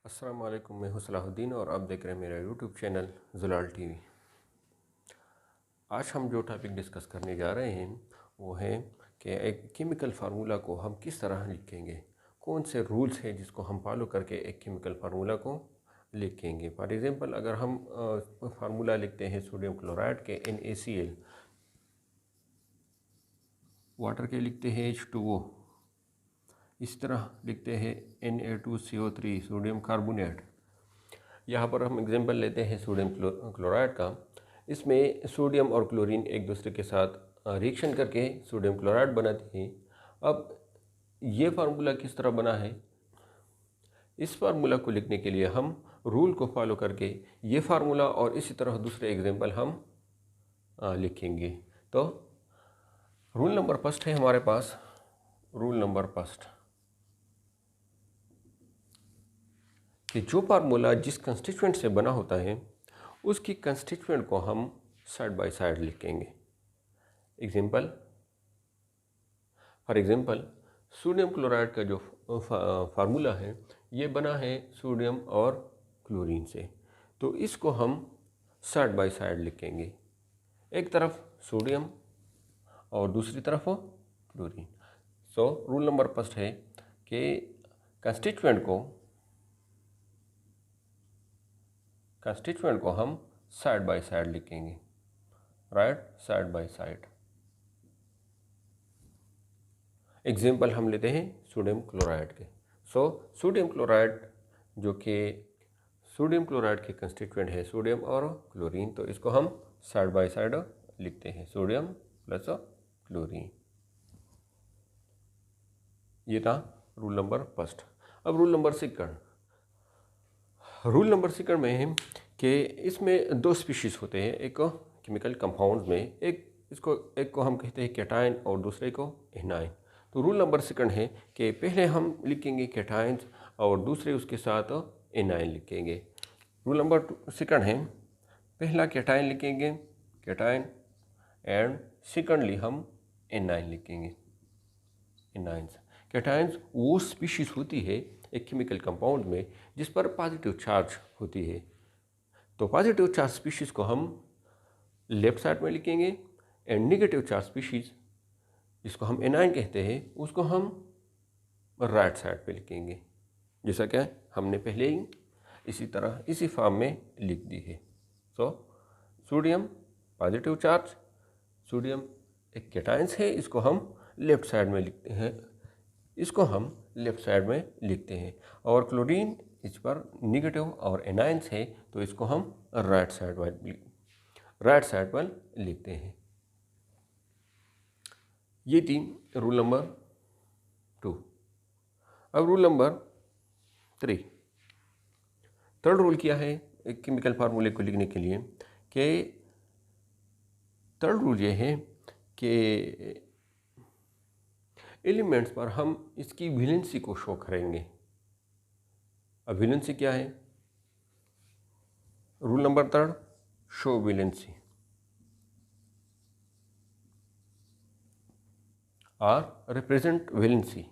अस्सलाम वालेकुम, मैं हूं सलाहुद्दीन और आप देख रहे हैं मेरा यूट्यूब चैनल ज़लाल टीवी। आज हम जो टॉपिक डिस्कस करने जा रहे हैं वो है कि एक केमिकल फार्मूला को हम किस तरह लिखेंगे, कौन से रूल्स हैं जिसको हम फॉलो करके एक केमिकल फार्मूला को लिखेंगे। फॉर एग्ज़ाम्पल, अगर हम फार्मूला लिखते हैं सोडियम क्लोराइड के NaCl, वाटर के लिखते हैं H2O, इस तरह लिखते हैं Na2CO3 सोडियम कार्बोनेट। यहाँ पर हम एग्जांपल लेते हैं सोडियम क्लोराइड का। इसमें सोडियम और क्लोरीन एक दूसरे के साथ रिएक्शन करके सोडियम क्लोराइड बनाती है। अब ये फार्मूला किस तरह बना है, इस फार्मूला को लिखने के लिए हम रूल को फॉलो करके ये फार्मूला और इसी तरह दूसरे एग्जांपल हम लिखेंगे। तो रूल नंबर फर्स्ट है हमारे पास, रूल नंबर फर्स्ट कि जो फार्मूला जिस कंस्टिट्यूएंट से बना होता है उसकी कंस्टिट्यूएंट को हम साइड बाय साइड लिखेंगे। Example, for example, sodium chloride का जो फार्मूला है ये बना है सोडियम और क्लोरीन से, तो इसको हम साइड बाय साइड लिखेंगे। एक तरफ सोडियम और दूसरी तरफ chlorine. So rule number first है कि कंस्टिट्यूएंट को हम साइड बाय साइड लिखेंगे, right, side by side. Example हम लेते हैं सोडियम क्लोराइड के। सोडियम क्लोराइड जो कि सोडियम क्लोराइड के कंस्टिट्यूएंट है सोडियम और क्लोरीन, तो इसको हम साइड बाय साइड लिखते हैं, सोडियम प्लस क्लोरीन। ये था रूल नंबर फर्स्ट। अब rule number second, rule number second में है कि इसमें दो स्पीशीज़ होते हैं एक केमिकल कंपाउंड्स में, एक को हम कहते हैं कैटायन और दूसरे को एनायन। तो रूल नंबर सेकंड है कि पहले हम लिखेंगे कैटायंस और दूसरे उसके साथ एनायन लिखेंगे। रूल नंबर सेकंड है, पहला कैटायन लिखेंगे, कैटायन, एंड सेकंडली हम एनायन लिखेंगे, एनायंस। कैटायंस वो स्पीशीज़ होती है एक केमिकल कंपाउंड में जिस पर पॉजिटिव चार्ज होती है। तो पॉजिटिव चार्ज स्पीशीज़ को हम लेफ्ट साइड में लिखेंगे एंड नेगेटिव चार्ज स्पीशीज़ जिसको हम एनायन कहते हैं उसको हम राइट साइड पे लिखेंगे, जैसा कि हमने पहले ही इसी तरह इसी फॉर्म में लिख दी है। सोडियम पॉजिटिव चार्ज, सोडियम एक कैटायंस है, इसको हम लेफ्ट साइड में लिखते हैं, इसको हम लेफ्ट साइड में लिखते हैं, और क्लोरीन इस पर निगेटिव और एनायंस है तो इसको हम राइट साइड पर लिखते हैं। ये थी रूल नंबर 2। अब रूल नंबर 3, थर्ड रूल क्या है एक केमिकल फार्मूले को लिखने के लिए, कि थर्ड रूल ये है कि एलिमेंट्स पर हम इसकी वैलेंसी को शो करेंगे। अब वैलेंसी क्या है, rule number third, show valency और रिप्रेजेंट वैलेंसी।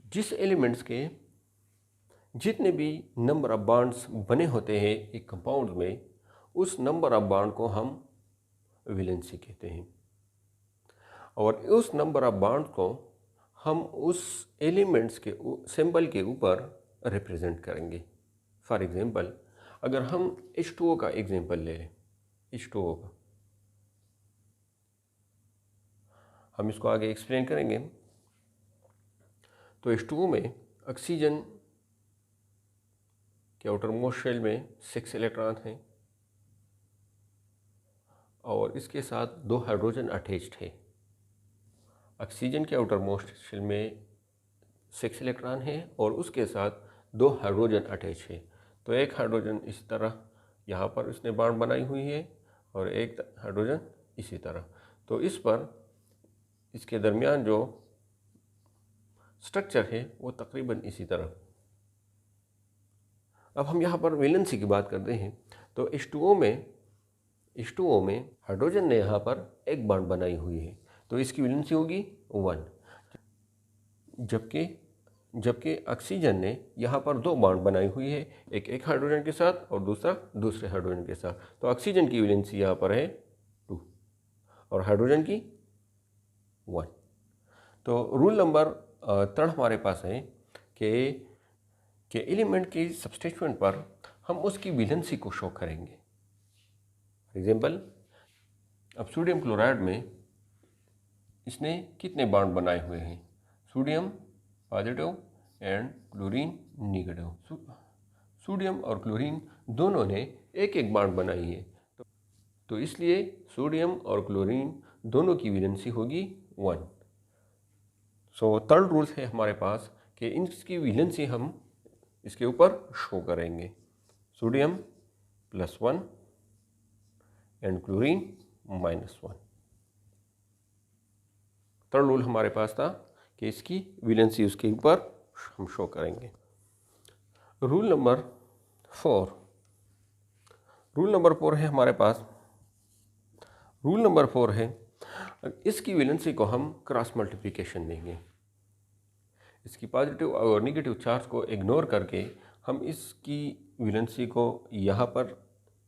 जिस एलिमेंट्स के जितने भी नंबर ऑफ बॉन्ड्स बने होते हैं एक कंपाउंड में, उस नंबर ऑफ बॉन्ड को हम वैलेंसी कहते हैं, और उस नंबर ऑफ बॉन्ड को हम उस एलिमेंट्स के सिंबल के ऊपर रिप्रेजेंट करेंगे। फॉर एग्जांपल, अगर हम H2O का एग्जांपल ले लें, H2O का, हम इसको आगे एक्सप्लेन करेंगे। तो H2O में ऑक्सीजन के आउटर मोस्ट शेल में 6 इलेक्ट्रॉन हैं और इसके साथ 2 हाइड्रोजन अटैच्ड है। ऑक्सीजन के आउटर मोस्ट शेल में 6 इलेक्ट्रॉन है और उसके साथ 2 हाइड्रोजन अटैच है। तो एक हाइड्रोजन इस तरह यहाँ पर इसने बॉन्ड बनाई हुई है और एक हाइड्रोजन इसी तरह। तो इस पर इसके दरमियान जो स्ट्रक्चर है वो तकरीबन इसी तरह। अब हम यहाँ पर वैलेंसी की बात करते हैं तो H2O में हाइड्रोजन ने यहाँ पर एक बॉन्ड बनाई हुई है तो इसकी वैलेंसी होगी 1, जबकि जबकि ऑक्सीजन ने यहाँ पर दो बॉन्ड बनाई हुई है, एक हाइड्रोजन के साथ और दूसरा दूसरे हाइड्रोजन के साथ। तो ऑक्सीजन की वैलेंसी यहाँ पर है 2 और हाइड्रोजन की 1। तो रूल नंबर 3 हमारे पास है कि एलिमेंट की सब्स्टिट्यूएंट पर हम उसकी वैलेंसी को शो करेंगे। फॉर एग्जाम्पल, अब सोडियम क्लोराइड में इसने कितने बॉन्ड बनाए हुए हैं? Sodium positive and chlorine negative. Sodium और क्लोरीन दोनों ने एक एक बॉन्ड बनाई है, तो इसलिए सोडियम और क्लोरीन दोनों की वैलेंसी होगी 1। सो थर्ड रूल है हमारे पास कि इनकी वैलेंसी हम इसके ऊपर शो करेंगे। Sodium +1 and chlorine -1। Third rule हमारे पास था कि इसकी वैलेंसी उसके ऊपर हम शो करेंगे। रूल नंबर 4 है हमारे पास। रूल नंबर 4 है, इसकी वैलेंसी को हम क्रॉस मल्टीप्लिकेशन देंगे। इसकी पॉजिटिव और नेगेटिव चार्ज को इग्नोर करके हम इसकी वैलेंसी को यहाँ पर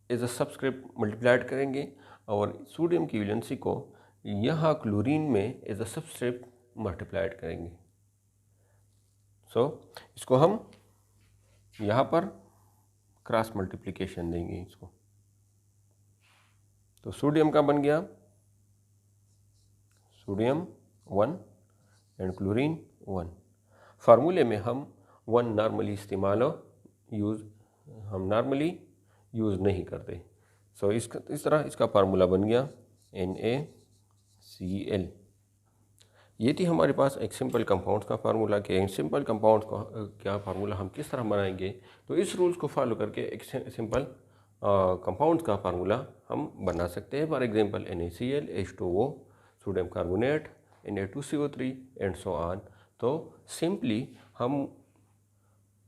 एज अ सबस्क्रिप्ट मल्टीप्लाइड करेंगे और सोडियम की वैलेंसी को यहाँ क्लोरीन में एज अ सबस्क्रिप्ट मल्टीप्लाइड करेंगे। इसको हम यहाँ पर क्रॉस मल्टीप्लिकेशन देंगे इसको। तो सोडियम का बन गया सोडियम 1 एंड क्लोरीन 1। फार्मूले में हम 1 नॉर्मली नॉर्मली यूज़ नहीं करते। इस तरह इसका फार्मूला बन गया NaCl। ये थी हमारे पास एक सिंपल कंपाउंड्स का फार्मूला कि सिंपल कंपाउंड्स का क्या फार्मूला हम किस तरह बनाएंगे। तो इस रूल्स को फॉलो करके एक सिंपल कंपाउंड्स का फार्मूला हम बना सकते हैं। For example NaCl, H2O, sodium carbonate, Na2CO3 and so on.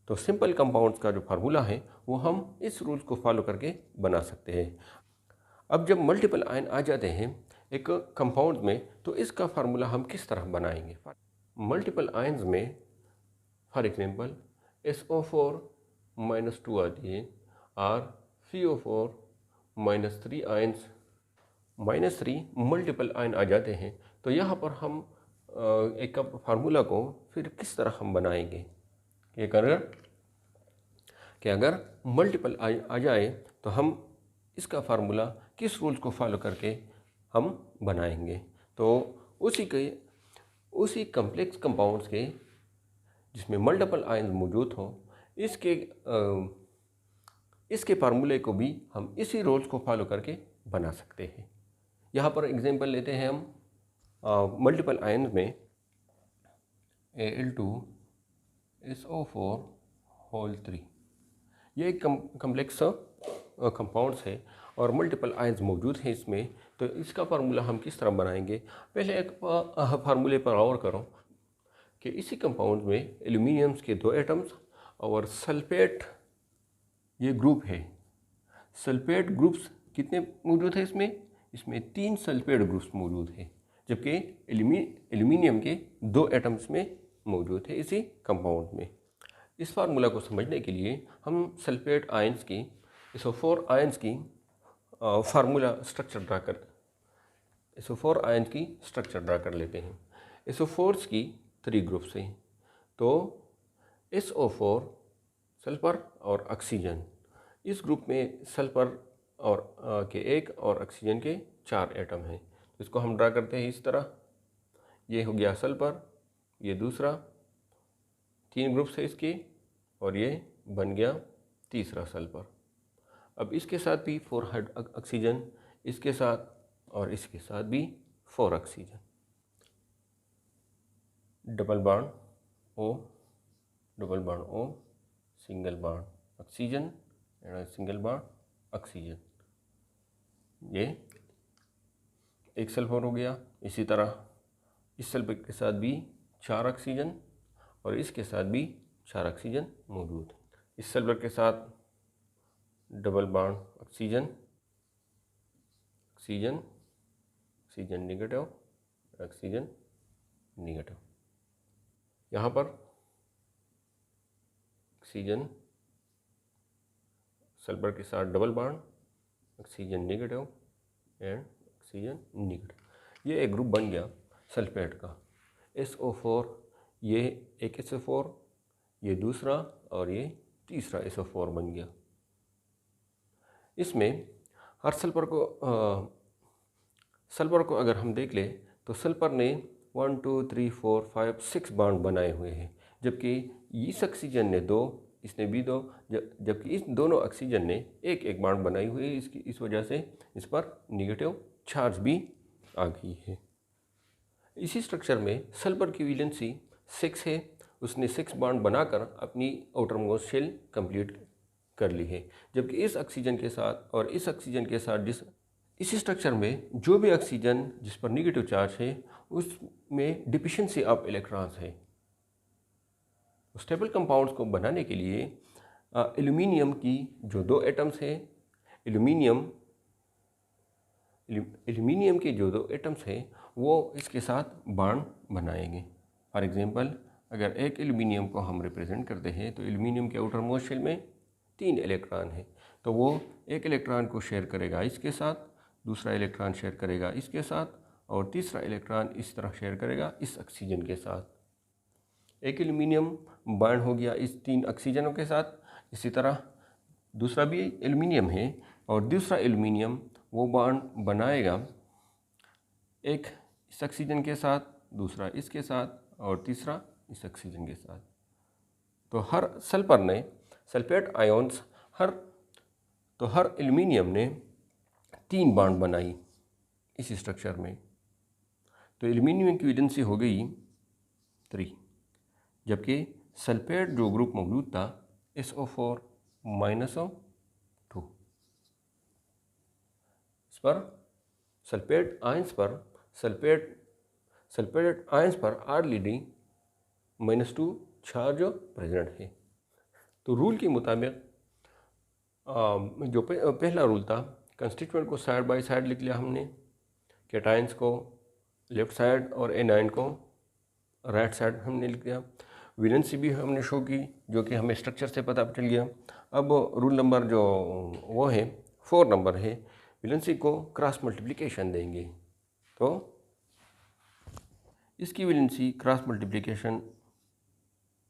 तो सिंपल कंपाउंड्स का जो फार्मूला है वो हम इस रूल्स को फॉलो करके बना सकते हैं। अब जब मल्टीपल आयन आ जाते हैं एक कंपाउंड में, तो इसका फार्मूला हम किस तरह बनाएंगे? मल्टीपल आयन्स में फॉर एग्जांपल SO4 -2 आती है और CO4 -3 आयन्स -3 मल्टीपल आयन आ जाते हैं। तो यहाँ पर हम एक फार्मूला को फिर किस तरह हम बनाएंगे कि अगर मल्टीपल आ जाए तो हम इसका फार्मूला किस रूल्स को फॉलो करके हम बनाएंगे? तो उसी कम्प्लेक्स कंपाउंड्स के जिसमें मल्टीपल आयन मौजूद हों, इसके फार्मूले को भी हम इसी रूल्स को फॉलो करके बना सकते हैं। यहाँ पर एग्जांपल लेते हैं हम मल्टीपल आयन्स में Al2SO4 ये एक कम्प्लेक्स कंपाउंड्स है और मल्टीपल आयन्स मौजूद हैं इसमें। तो इसका फार्मूला हम किस तरह बनाएंगे? पहले एक फार्मूले पर और करो कि इसी कंपाउंड में एल्यूमिनियम्स के 2 एटम्स और सल्फेट ये ग्रुप है। सल्फेट ग्रुप्स कितने मौजूद है इसमें 3 सल्फेट ग्रुप्स मौजूद है, जबकि एल्यूमिनियम के 2 एटम्स में मौजूद है इसी कंपाउंड में। इस फार्मूला को समझने के लिए हम सल्फेट आयन्स की SO4 आयन्स की फार्मूला स्ट्रक्चर ड्रा कर लेते हैं। SO4s की 3 ग्रुप्स हैं। तो SO4 सल्फर और ऑक्सीजन, इस ग्रुप में सल्फर और के 1 और ऑक्सीजन के 4 एटम हैं। तो इसको हम ड्रा करते हैं इस तरह। ये हो गया सल्फर, ये दूसरा, 3 ग्रुप्स है इसके, और ये बन गया तीसरा सल्फर। अब इसके साथ भी 4 ऑक्सीजन, इसके साथ और इसके साथ भी 4 oxygen. Double bond O, single bond oxygen and single bond oxygen. ये एक सल्फर हो गया। इसी तरह इस सल्फर के साथ भी 4 ऑक्सीजन और इसके साथ भी 4 ऑक्सीजन मौजूद है। इस सल्फर के साथ double bond oxygen negative, oxygen negative. यहाँ पर ऑक्सीजन सल्फर के साथ double bond, oxygen negative and oxygen negative. ये एक ग्रुप बन गया सल्फेट का SO4, ये एक SO4, ये दूसरा और ये तीसरा SO4 बन गया। इसमें हर सल्फर को अगर हम देख लें तो सल्फर ने 1 2 3 4 5 6 बॉन्ड बनाए हुए हैं, जबकि इस ऑक्सीजन ने 2, इसने भी 2, जबकि इस दोनों ऑक्सीजन ने एक बॉन्ड बनाई हुई है। इस वजह से इस पर नेगेटिव चार्ज भी आ गई है। इसी स्ट्रक्चर में सल्फर की वैलेंसी 6 है, उसने 6 बॉन्ड बनाकर अपनी आउटर मोस्ट शेल कंप्लीट कर ली है। जबकि इस ऑक्सीजन के साथ और इस ऑक्सीजन के साथ इसी स्ट्रक्चर में जो भी ऑक्सीजन जिस पर नेगेटिव चार्ज है उसमें डिफिशिएंसी ऑफ इलेक्ट्रॉन्स है। स्टेबल कंपाउंड्स को बनाने के लिए एल्यूमिनियम की जो 2 एटम्स हैं, एल्यूमिनियम के जो 2 एटम्स हैं वो इसके साथ बॉन्ड बनाएंगे। फॉर एग्जांपल, अगर एक एल्यूमिनियम को हम रिप्रेजेंट करते हैं तो एल्यूमिनियम के आउटर मोस्ट शेल में 3 इलेक्ट्रॉन है, तो वो एक इलेक्ट्रॉन को शेयर करेगा इसके साथ, दूसरा इलेक्ट्रॉन शेयर करेगा इसके साथ और तीसरा इलेक्ट्रॉन इस तरह शेयर करेगा इस ऑक्सीजन के साथ। एक एल्यूमिनियम बॉन्ड हो गया इस 3 ऑक्सीजनों के साथ। इसी तरह दूसरा भी एल्यूमिनियम है और दूसरा एल्यूमिनियम वो बॉन्ड बनाएगा एक इस ऑक्सीजन के साथ, दूसरा इसके साथ और तीसरा इस ऑक्सीजन के साथ। तो हर सल्फर ने सल्फेट आयोन्स हर एल्यूमिनियम ने 3 बॉन्ड बनाई इस स्ट्रक्चर में। तो एल्यूमिनियम की वैलेंसी हो गई 3, जबकि सल्फेट जो ग्रुप मौजूद था SO4 -2, इस पर सल्फेट आयंस पर ऑलरेडी -2 चार्ज प्रेजेंट है। तो रूल के मुताबिक जो पहला रूल था, कंस्टिट्यूएंट को साइड बाय साइड लिख लिया हमने, कैटायंस को लेफ्ट साइड और एनायन को राइट साइड हमने लिख दिया। वैलेंसी भी हमने शो की जो कि हमें स्ट्रक्चर से पता चल गया। अब रूल नंबर जो वो है 4 नंबर है, वैलेंसी को क्रॉस मल्टीप्लिकेशन देंगे। तो इसकी वैलेंसी क्रॉस मल्टीप्लिकेशन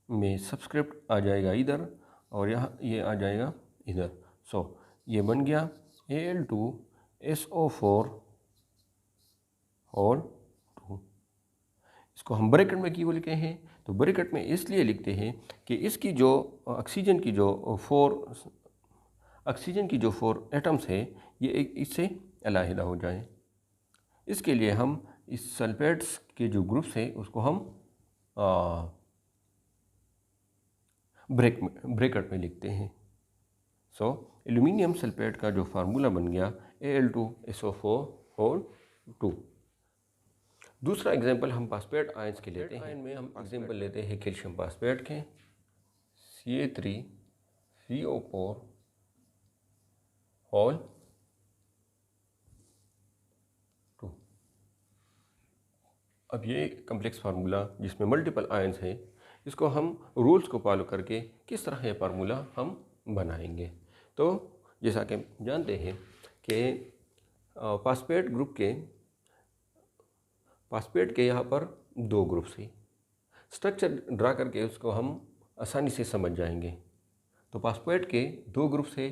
में सबस्क्रिप्ट आ जाएगा इधर और यहाँ ये आ जाएगा इधर। सो ये बन गया Al2SO4 और 2। इसको हम ब्रैकेट में क्यों लिखे हैं? तो ब्रैकेट में इसलिए लिखते हैं कि इसकी जो ऑक्सीजन की जो 4 एटम्स है ये एक इससे अलहदा हो जाए। इसके लिए हम इस सल्फेट्स के जो ग्रुप्स है उसको हम ब्रैकेट में लिखते हैं। सो एल्यूमिनियम सल्फेट का जो फार्मूला बन गया Al2SO4 और 2। दूसरा एग्जांपल हम फास्फेट आयंस के लेते हैं। में हम एग्जांपल लेते हैं कैल्शियम फास्फेट के Ca3CO4 और 2। अब ये कम्प्लेक्स फार्मूला जिसमें मल्टीपल आयंस है, इसको हम रूल्स को फॉलो करके किस तरह ये फार्मूला हम बनाएंगे। तो जैसा कि जानते हैं कि फास्फेट के यहाँ पर 2 ग्रुप्स हैं। स्ट्रक्चर ड्रा करके उसको हम आसानी से समझ जाएंगे। तो फास्फेट के 2 ग्रुप्स है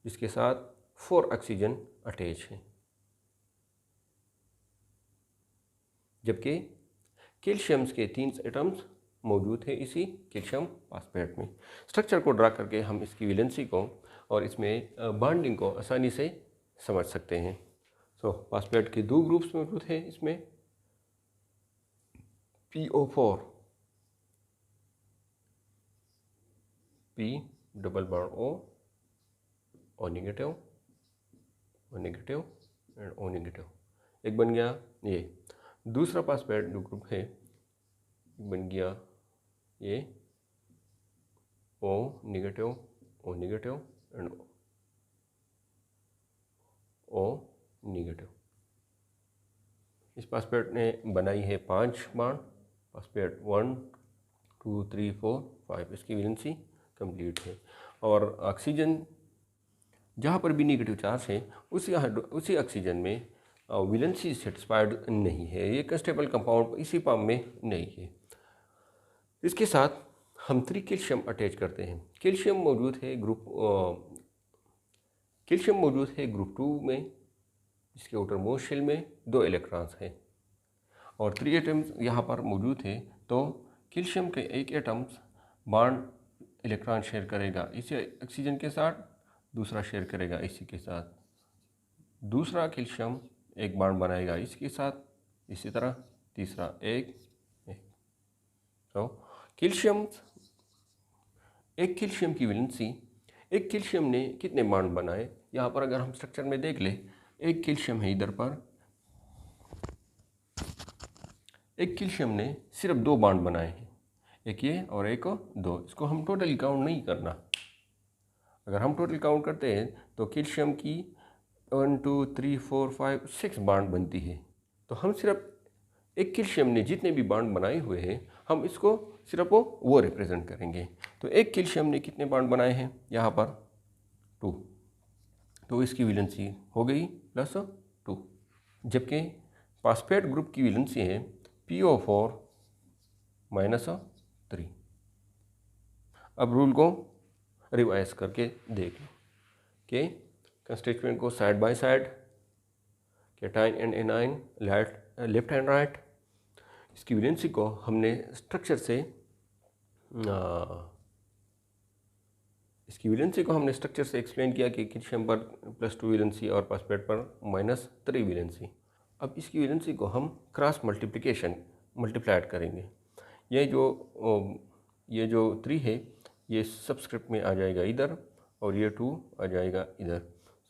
जिसके साथ 4 ऑक्सीजन अटैच है, जबकि कैल्शियम्स के 3 एटम्स मौजूद है इसी कैल्शियम फास्फेट में। स्ट्रक्चर को ड्रा करके हम इसकी वैलेंसी को और इसमें बॉन्डिंग को आसानी से समझ सकते हैं। सो फास्फेट के 2 ग्रुप्स मौजूद है इसमें PO4 P double bond O negative and O negative एक बन गया। ये दूसरा फास्फेट जो ग्रुप है बन गया ये O negative and O negative. इस फास्फेट ने बनाई है 5 बॉन्ड, फास्फेट 1 2 3 4 5 इसकी वैलेंसी कंप्लीट है। और ऑक्सीजन जहाँ पर भी नेगेटिव चार्ज है उसी ऑक्सीजन में वैलेंसी सेटिस्फाइड नहीं है, ये अनस्टेबल कंपाउंड इसी फॉर्म में नहीं है। इसके साथ हम 3 कैल्शियम अटैच करते हैं। कैल्शियम मौजूद है ग्रुप 2 में, जिसके आउटर मोस्ट शेल में 2 इलेक्ट्रॉन्स हैं और 3 एटम्स यहाँ पर मौजूद है। तो कैल्शियम के एक एटम्स बॉन्ड इलेक्ट्रॉन शेयर करेगा इसी ऑक्सीजन के साथ, दूसरा शेयर करेगा इसी के साथ, दूसरा कैल्शियम एक बॉन्ड बनाएगा इसके साथ, इसी तरह तीसरा एक। तो एक कैल्शियम की वैलेंसी, एक कैल्शियम ने कितने बॉन्ड बनाए, यहाँ पर अगर हम स्ट्रक्चर में देख ले, एक कैल्शियम है इधर पर, एक कैल्शियम ने सिर्फ 2 बॉन्ड बनाए हैं, एक ये और एक 2। इसको हम टोटल काउंट नहीं करना। अगर हम टोटल काउंट करते हैं तो कैल्शियम की 1 2 3 4 5 6 बॉन्ड बनती है। तो हम सिर्फ एक कैल्शियम ने जितने भी बॉन्ड बनाए हुए हैं हम इसको सिर्फ वो रिप्रेजेंट करेंगे। तो एक कैल्शियम ने कितने बॉन्ड बनाए हैं, यहाँ पर 2, तो इसकी वैलेंसी हो गई +2। जबकि फॉस्फेट ग्रुप की वैलेंसी है PO4 -3। अब रूल को रिवाइज करके देख लो कि कंस्टिट्यूएंट को side by side, cation and anion left and right. इसकी वैलेंसी को हमने स्ट्रक्चर से एक्सप्लेन किया कि कैल्शियम पर +2 वैलेंसी और फॉस्फेट पर -3 वैलेंसी। अब इसकी वैलेंसी को हम क्रॉस मल्टीप्लाइड करेंगे। ये जो 3 है ये सबस्क्रिप्ट में आ जाएगा इधर और ये 2 आ जाएगा इधर।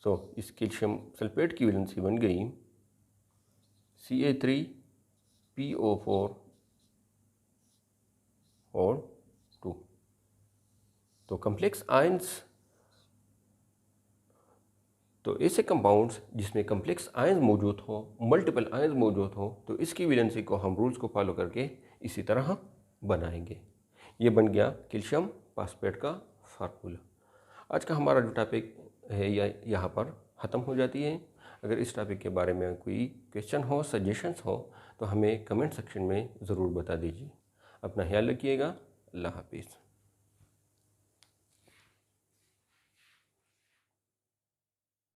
सो इस कैल्शियम सल्फेट की वैलेंसी बन गई Ca3PO4 और 2। तो कम्प्लेक्स आयंस, तो ऐसे कंपाउंड्स जिसमें कम्प्लेक्स आयंस मौजूद हो, मल्टीपल आयंस मौजूद हो, तो इसकी वैलेंसी को हम रूल्स को फॉलो करके इसी तरह बनाएंगे। ये बन गया कैल्शियम फॉस्फेट का फार्मूला। आज का हमारा जो टॉपिक है यहाँ पर ख़त्म हो जाती है। अगर इस टॉपिक के बारे में कोई क्वेश्चन हो, सजेशंस हो तो हमें कमेंट सेक्शन में ज़रूर बता दीजिए। अपना ख्याल रखिएगा। अल्लाह हाफिज़।